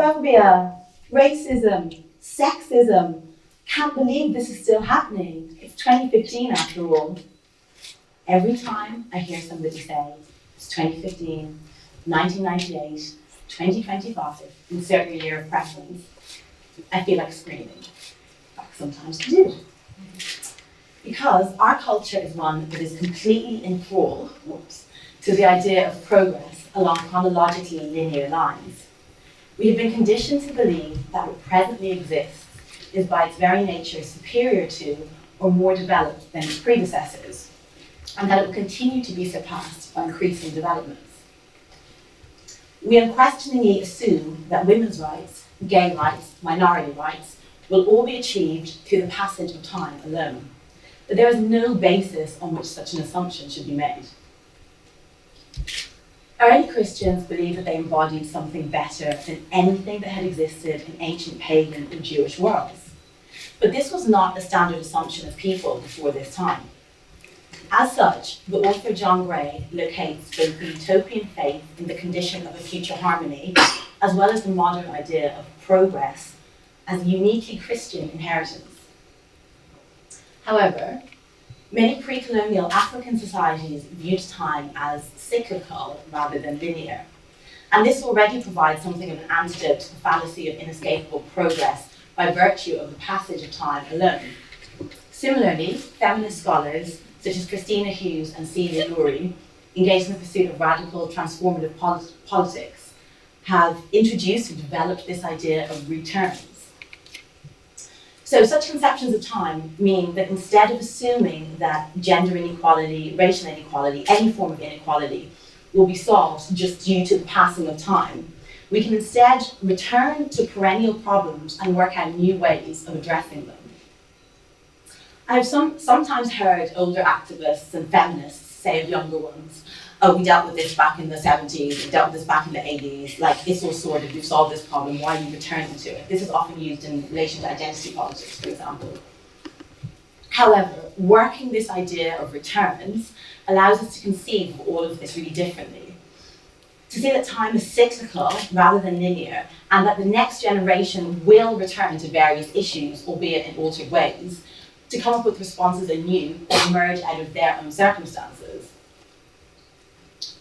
homophobia, racism, sexism. Can't believe this is still happening. It's 2015 after all. Every time I hear somebody say, it's 2015, 1998, 2025, insert your year of preference, I feel like screaming. Like sometimes I do. Because our culture is one that is completely enthralled to the idea of progress along chronologically linear lines. We have been conditioned to believe that what presently exists is by its very nature superior to or more developed than its predecessors, and that it will continue to be surpassed by increasing developments. We unquestioningly assume that women's rights, gay rights, minority rights will all be achieved through the passage of time alone, but there is no basis on which such an assumption should be made. Early Christians believed that they embodied something better than anything that had existed in ancient pagan and Jewish worlds. But this was not a standard assumption of people before this time. As such, the author John Gray locates both the utopian faith in the condition of a future harmony, as well as the modern idea of progress as a uniquely Christian inheritance. However, many pre-colonial African societies viewed time as cyclical rather than linear. And this already provides something of an antidote to the fallacy of inescapable progress by virtue of the passage of time alone. Similarly, feminist scholars such as Christina Hughes and Celia Lurie, engaged in the pursuit of radical transformative politics, have introduced and developed this idea of returns. So such conceptions of time mean that instead of assuming that gender inequality, racial inequality, any form of inequality will be solved just due to the passing of time, we can instead return to perennial problems and work out new ways of addressing them. I've sometimes heard older activists and feminists say of younger ones, oh, we dealt with this back in the 70s, we dealt with this back in the 80s, like it's all sorted, we've solved this problem, why are you returning to it? This is often used in relation to identity politics, for example. However, working this idea of returns allows us to conceive of all of this really differently. To see that time is cyclical rather than linear, and that the next generation will return to various issues, albeit in altered ways, to come up with responses anew or emerge out of their own circumstances.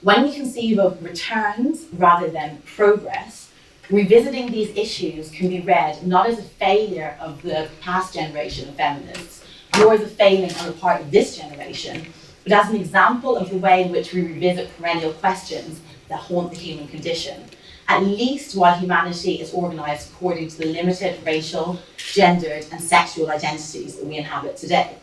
When we conceive of returns rather than progress, revisiting these issues can be read not as a failure of the past generation of feminists, nor as a failing on the part of this generation, but as an example of the way in which we revisit perennial questions that haunt the human condition, at least while humanity is organised according to the limited racial, gendered, and sexual identities that we inhabit today.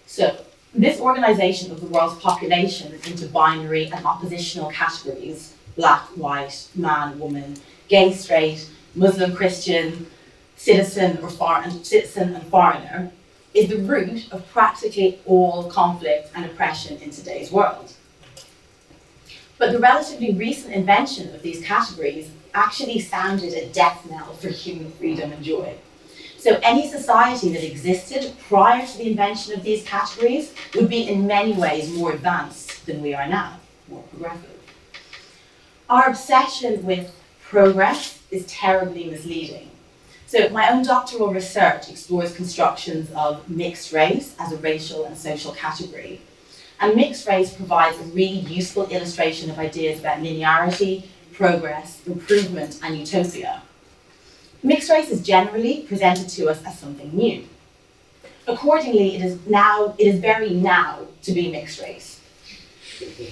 So, this organisation of the world's population into binary and oppositional categories, black, white, man, woman, gay, straight, Muslim, Christian, citizen and foreigner, is the root of practically all conflict and oppression in today's world. But the relatively recent invention of these categories actually sounded a death knell for human freedom and joy. So any society that existed prior to the invention of these categories would be in many ways more advanced than we are now, more progressive. Our obsession with progress is terribly misleading. So my own doctoral research explores constructions of mixed race as a racial and social category. And mixed race provides a really useful illustration of ideas about linearity, progress, improvement, and utopia. Mixed race is generally presented to us as something new. Accordingly, it is very now to be mixed race.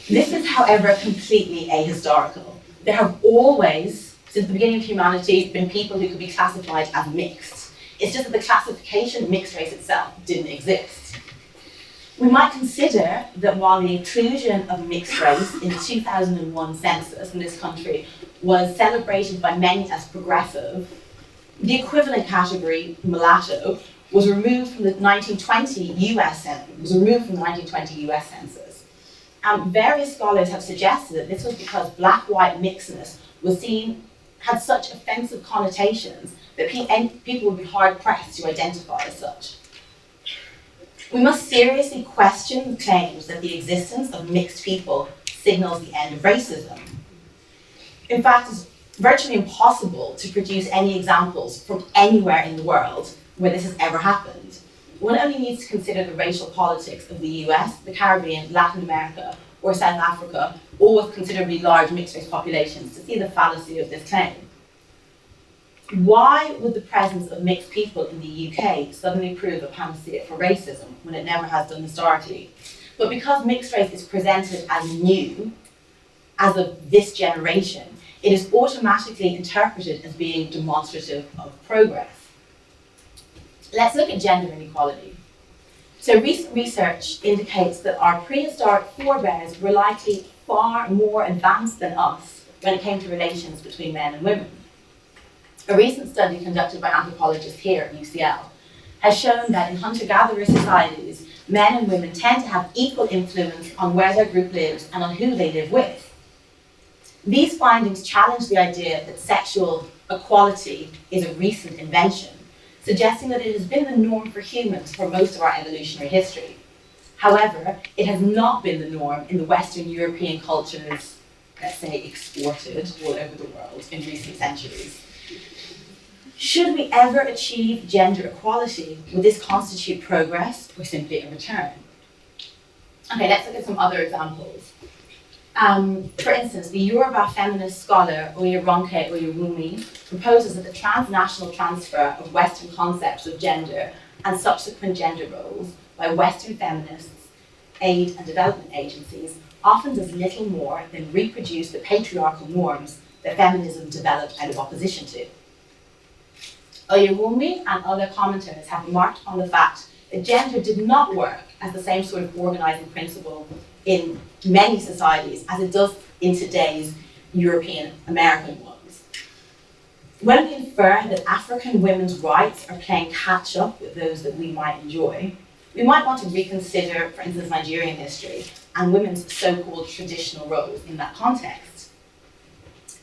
This is, however, completely ahistorical. There have always, since the beginning of humanity, been people who could be classified as mixed. It's just that the classification mixed race itself didn't exist. We might consider that while the inclusion of mixed race in the 2001 census in this country was celebrated by many as progressive, the equivalent category, mulatto, was removed from the 1920 US census. Various scholars have suggested that this was because black-white mixedness had such offensive connotations that people would be hard-pressed to identify as such. We must seriously question the claims that the existence of mixed people signals the end of racism. In fact, virtually impossible to produce any examples from anywhere in the world where this has ever happened. One only needs to consider the racial politics of the US, the Caribbean, Latin America, or South Africa, all with considerably large mixed-race populations, to see the fallacy of this claim. Why would the presence of mixed people in the UK suddenly prove a panacea for racism when it never has done historically? But because mixed race is presented as new, as of this generation, it is automatically interpreted as being demonstrative of progress. Let's look at gender inequality. So recent research indicates that our prehistoric forebears were likely far more advanced than us when it came to relations between men and women. A recent study conducted by anthropologists here at UCL has shown that in hunter-gatherer societies, men and women tend to have equal influence on where their group lives and on who they live with. These findings challenge the idea that sexual equality is a recent invention, suggesting that it has been the norm for humans for most of our evolutionary history. However, it has not been the norm in the Western European cultures, let's say, exported all over the world in recent centuries. Should we ever achieve gender equality, would this constitute progress or simply a return? Okay, let's look at some other examples. For instance, the Yoruba feminist scholar Oyeronke Oyewumi proposes that the transnational transfer of Western concepts of gender and subsequent gender roles by Western feminists, aid and development agencies often does little more than reproduce the patriarchal norms that feminism developed out of opposition to. Oyewumi and other commentators have remarked on the fact that gender did not work as the same sort of organizing principle in many societies as it does in today's European American ones. When we infer that African women's rights are playing catch up with those that we might enjoy, we might want to reconsider, for instance, Nigerian history and women's so-called traditional roles in that context.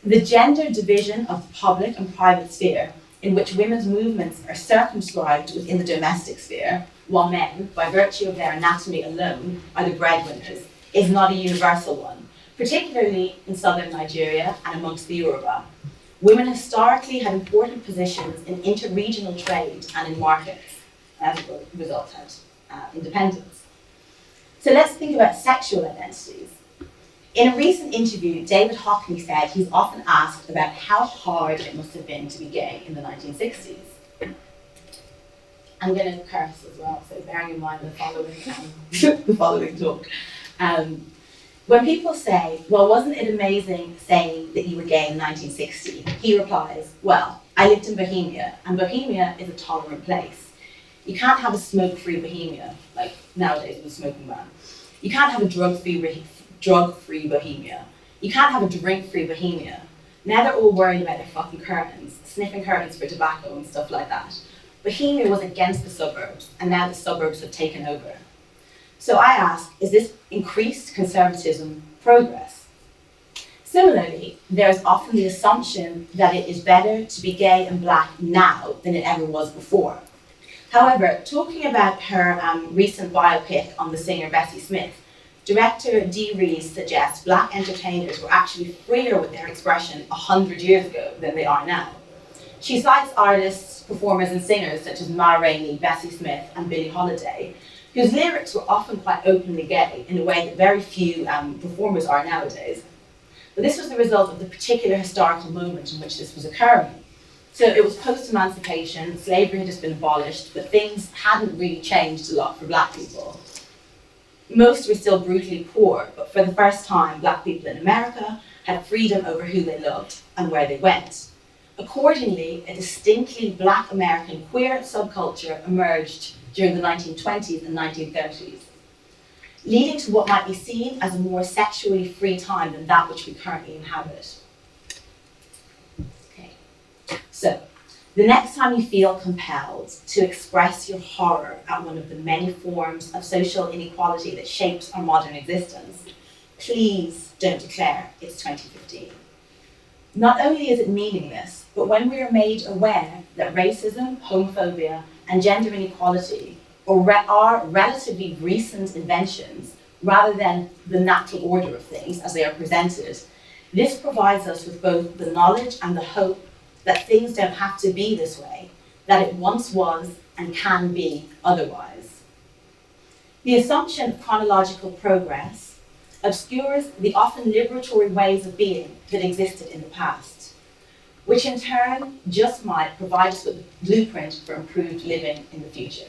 The gender division of the public and private sphere, in which women's movements are circumscribed within the domestic sphere, while men, by virtue of their anatomy alone, are the breadwinners, is not a universal one, particularly in southern Nigeria and amongst the Yoruba. Women historically had important positions in interregional trade and in markets, and as a result had independence. So let's think about sexual identities. In a recent interview, David Hockney said he's often asked about how hard it must have been to be gay in the 1960s. I'm going to curse as well, so bearing in mind the following talk. When people say, well, wasn't it amazing saying that you were gay in 1960? He replies, well, I lived in Bohemia, and Bohemia is a tolerant place. You can't have a smoke-free Bohemia, like nowadays with a smoking ban. You can't have a drug-free Bohemia. You can't have a drink-free Bohemia. Now they're all worried about their fucking curtains, sniffing curtains for tobacco and stuff like that. Bohemia was against the suburbs, and now the suburbs have taken over. So I ask, is this increased conservatism progress? Similarly, there is often the assumption that it is better to be gay and black now than it ever was before. However, talking about her recent biopic on the singer Bessie Smith, director Dabiri suggests black entertainers were actually freer with their expression 100 years ago than they are now. She cites artists, performers and singers such as Ma Rainey, Bessie Smith and Billie Holiday, whose lyrics were often quite openly gay in a way that very few performers are nowadays. But this was the result of the particular historical moment in which this was occurring. So it was post-emancipation, slavery had just been abolished, but things hadn't really changed a lot for black people. Most were still brutally poor, but for the first time, black people in America had freedom over who they loved and where they went. Accordingly, a distinctly black American queer subculture emerged during the 1920s and 1930s, leading to what might be seen as a more sexually free time than that which we currently inhabit. Okay. So, the next time you feel compelled to express your horror at one of the many forms of social inequality that shapes our modern existence, please don't declare it's 2015. Not only is it meaningless, but when we are made aware that racism, homophobia, and gender inequality are relatively recent inventions rather than the natural order of things as they are presented, This provides us with both the knowledge and the hope that things don't have to be this way, that it once was and can be otherwise. The assumption of chronological progress obscures the often liberatory ways of being that existed in the past, which in turn just might provide us with a blueprint for improved living in the future.